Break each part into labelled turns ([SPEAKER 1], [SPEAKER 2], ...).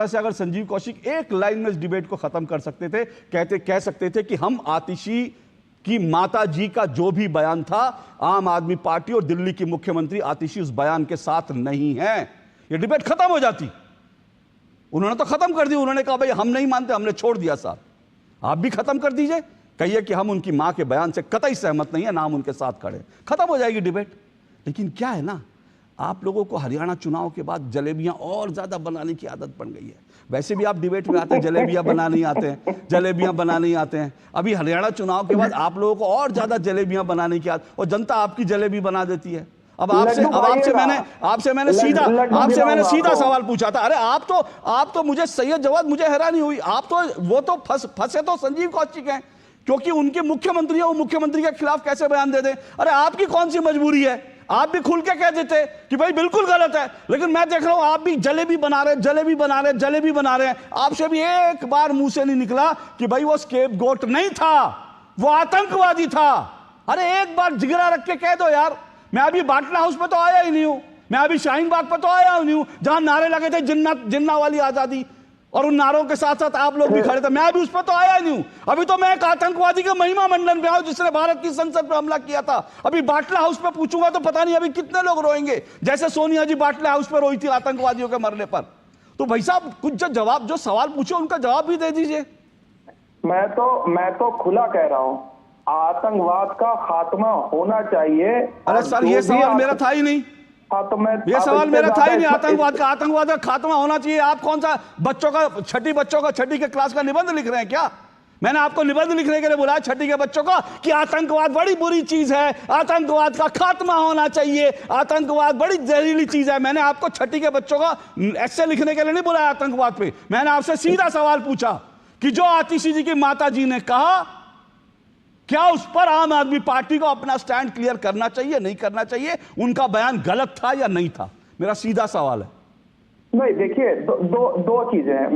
[SPEAKER 1] से अगर संजीव कौशिक एक लाइन में इस डिबेट को खत्म कर सकते थे, कह सकते थे कि हम आतिशी की माता जी का जो भी बयान था, आम आदमी पार्टी और दिल्ली की मुख्यमंत्री आतिशी उस बयान के साथ नहीं है, ये डिबेट खत्म हो जाती। उन्होंने तो खत्म कर दी, उन्होंने कहा भाई हम नहीं मानते, हमने छोड़ दिया साथ। आप भी खत्म कर दीजिए, कहिए कि हम उनकी मां के बयान से कतई सहमत नहीं है, नाम उनके साथ खड़े, खत्म हो जाएगी डिबेट। लेकिन क्या है ना, आप लोगों को हरियाणा चुनाव के बाद जलेबियां और ज्यादा बनाने की आदत बन गई है। वैसे भी आप डिबेट में आते हैं, जलेबियां बना नहीं आते हैं, जलेबियां बना नहीं आते हैं। अभी हरियाणा चुनाव के बाद आप लोगों को और ज्यादा जलेबियां बनाने की आदत, और जनता आपकी जलेबी बना देती है। अब आपसे मैंने सीधा सवाल पूछा था। अरे आप तो मुझे सैयद जवाद, मुझे हैरानी हुई, आप तो वो तो फंसे तो संजीव कौशिक हैं, क्योंकि उनके मुख्यमंत्री है, वो मुख्यमंत्री के खिलाफ कैसे बयान दे दें। अरे आपकी कौन सी मजबूरी है, आप भी खुल के कह देते कि भाई बिल्कुल गलत है। लेकिन मैं देख रहा हूं आप भी जलेबी बना रहे हैं। आपसे भी एक बार मुंह से नहीं निकला कि भाई वो स्केपगोट नहीं था, वो आतंकवादी था। अरे एक बार जिगरा रख के कह दो यार। मैं अभी बाटला हाउस पे तो आया ही नहीं हूं, मैं अभी शाहीन बाग पे तो आया ही नहीं हूं, जहां नारे लगे थे जिन्ना वाली आजादी, और उन नारों के साथ साथ आप लोग भी खड़े थे। मैं अभी उस पर तो आया ही नहीं हूं। अभी तो मैं एक आतंकवादी के महिमा मंडन में आया जिसने भारत की संसद पर हमला किया था। अभी बाटला हाउस पे पूछूंगा तो पता नहीं अभी कितने लोग रोएंगे, जैसे सोनिया जी बाटला हाउस पे रोई थी आतंकवादियों के मरने पर। तो भाई साहब कुछ जो सवाल पूछे उनका जवाब भी दे दीजिए।
[SPEAKER 2] मैं तो खुला कह रहा हूं, आतंकवाद का खात्मा होना चाहिए।
[SPEAKER 1] अरे सर ये सवाल मेरा था ही नहीं।
[SPEAKER 2] हाँ, तो
[SPEAKER 1] ये सवाल मेरा था ही नहीं। आतंकवाद का खात्मा होना चाहिए। आप कौन सा छठी के क्लास का निबंध लिख रहे हैं क्या? मैंने आपको निबंध लिखने के लिए बुलाया छठी के बच्चों का कि आतंकवाद बड़ी बुरी चीज है, आतंकवाद का खात्मा होना चाहिए, आतंकवाद बड़ी जहरीली चीज है। मैंने आपको छठी के बच्चों का ऐसे लिखने के लिए नहीं बुलाया आतंकवाद पे। मैंने आपसे सीधा सवाल पूछा कि जो आतिशी जी की माता जी ने कहा, क्या उस पर आम आदमी पार्टी को अपना स्टैंड क्लियर करना चाहिए, नहीं करना चाहिए? उनका बयान गलत था या नहीं था? मेरा सीधा सवाल है।
[SPEAKER 2] नहीं, देखिए दो चीजें हैं।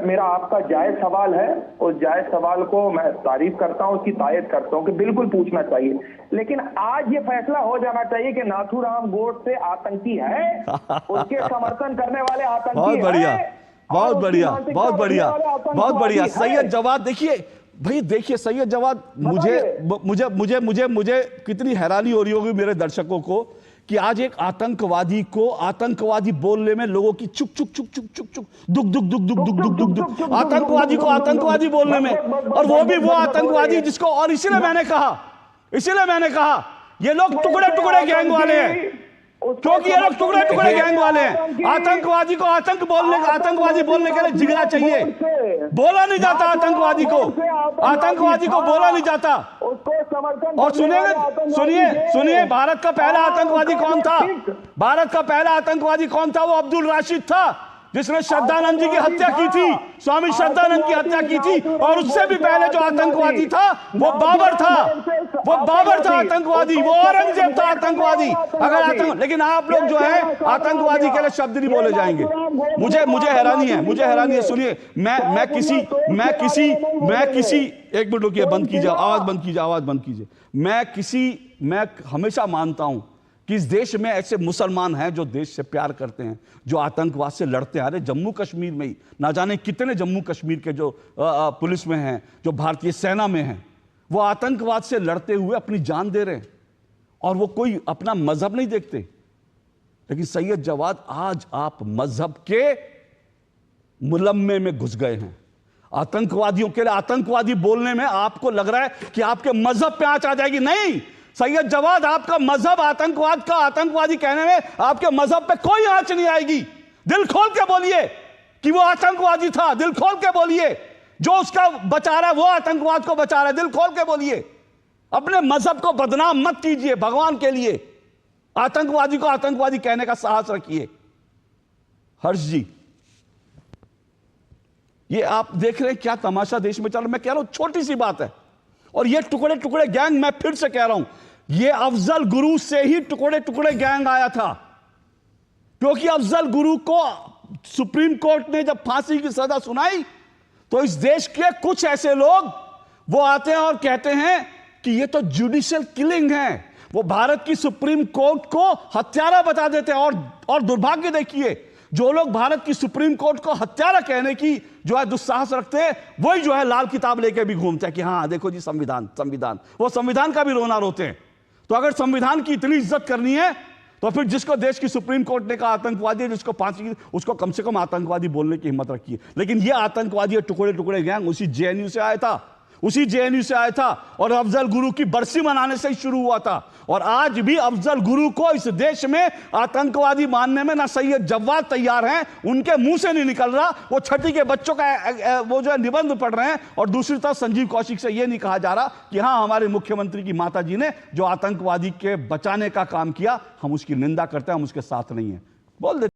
[SPEAKER 2] मेरा आपका जायज सवाल है, और जायज सवाल को मैं तारीफ करता हूं, उसकी तायद करता हूं कि बिल्कुल पूछना चाहिए। लेकिन आज ये फैसला हो जाना चाहिए कि नाथूराम गोडसे आतंकी है, उसके समर्थन करने वाले आतंकी
[SPEAKER 1] बहुत बढ़िया, बहुत बढ़िया, बहुत बढ़िया, बहुत बढ़िया। सैयद जवाद देखिए सैयद जवाद, मुझे कितनी हैरानी हो रही होगी मेरे दर्शकों को कि आज एक आतंकवादी को आतंकवादी बोलने में लोगों की चुक चुक चुक चुक चुक चुक दुक दुक दुक दुक दुक दुक दुक दुक आतंकवादी को आतंकवादी बोलने में, और वो भी वो आतंकवादी जिसको, और इसीलिए मैंने कहा ये लोग टुकड़े टुकड़े गैंग वाले हैं, क्योंकि ये लोग टुकड़े टुकड़े गैंग वाले हैं। आतंकवादी को आतंकवादी बोलने के लिए जिगरा चाहिए, बोला नहीं जाता आतंकवादी को बोला नहीं जाता। और सुनिए भारत का पहला आतंकवादी कौन था? वो अब्दुल राशिद था, जिसने श्रद्धानंद जी की हत्या की थी, स्वामी श्रद्धानंद की हत्या की थी। और उससे भी पहले जो आतंकवादी था वो बाबर था आतंकवादी, वो औरंगजेब था आतंकवादी। लेकिन आप लोग जो है आतंकवादी के लिए शब्द नहीं बोले जाएंगे। मुझे हैरानी है। सुनिए, मैं किसी एक मिनट रुकिए, बंद कीजिए, आवाज बंद कीजिए। मैं हमेशा मानता हूं कि इस देश में ऐसे मुसलमान हैं जो देश से प्यार करते हैं, जो आतंकवाद से लड़ते हैं। अरे जम्मू कश्मीर में ही ना जाने कितने जम्मू कश्मीर के जो पुलिस में हैं, जो भारतीय सेना में हैं, वो आतंकवाद से लड़ते हुए अपनी जान दे रहे हैं, और वो कोई अपना मजहब नहीं देखते। लेकिन सैयद जवाद, आज आप मजहब के मुलम्मे में घुस गए हैं। आतंकवादियों के लिए आतंकवादी बोलने में आपको लग रहा है कि आपके मजहब पे आंच आ जाएगी। नहीं सैयद जवाद, आपका मजहब आतंकवाद का आतंकवादी कहने में आपके मजहब पे कोई आंच नहीं आएगी। दिल खोल के बोलिए कि वो आतंकवादी था, दिल खोल के बोलिए। जो उसका बचा रहा है वो आतंकवाद को बचा रहा है, दिल खोल के बोलिए। अपने मजहब को बदनाम मत कीजिए भगवान के लिए। आतंकवादी को आतंकवादी कहने का साहस रखिए। हर्ष जी, ये आप देख रहे हैं क्या तमाशा देश में चल रहा है। मैं कह रहा हूं छोटी सी बात है, और ये टुकड़े टुकड़े गैंग, मैं फिर से कह रहा हूं, ये अफजल गुरु से ही टुकड़े टुकड़े गैंग आया था। क्योंकि अफजल गुरु को सुप्रीम कोर्ट ने जब फांसी की सजा सुनाई, तो इस देश के कुछ ऐसे लोग वो आते हैं और कहते हैं कि ये तो जुडिशियल किलिंग है। वो भारत की सुप्रीम कोर्ट को हत्यारा बता देते हैं। और दुर्भाग्य देखिए, जो लोग भारत की सुप्रीम कोर्ट को हत्यारा कहने की जो है दुस्साहस रखते हैं, वही जो है लाल किताब लेके भी घूमते हैं कि हाँ देखो जी संविधान संविधान, वो संविधान का भी रोना रोते हैं। तो अगर संविधान की इतनी इज्जत करनी है तो फिर जिसको देश की सुप्रीम कोर्ट ने कहा आतंकवादी, जिसको फांसी, उसको कम से कम आतंकवादी बोलने की हिम्मत रखी है। लेकिन ये आतंकवादी टुकड़े टुकड़े गैंग उसी जेएनयू से आया था, उसी जेएनयू से आया था और अफजल गुरु की बरसी मनाने से ही शुरू हुआ था। और आज भी अफजल गुरु को इस देश में आतंकवादी मानने में ना सैयद जव्वाद तैयार हैं, उनके मुंह से नहीं निकल रहा। वो छठी के बच्चों का वो जो है निबंध पढ़ रहे हैं और दूसरी तरफ संजीव कौशिक से ये नहीं कहा जा रहा कि हाँ हमारे मुख्यमंत्री की माता जी ने जो आतंकवादी के बचाने का काम किया, हम उसकी निंदा करते हैं, हम उसके साथ नहीं है। बोल देते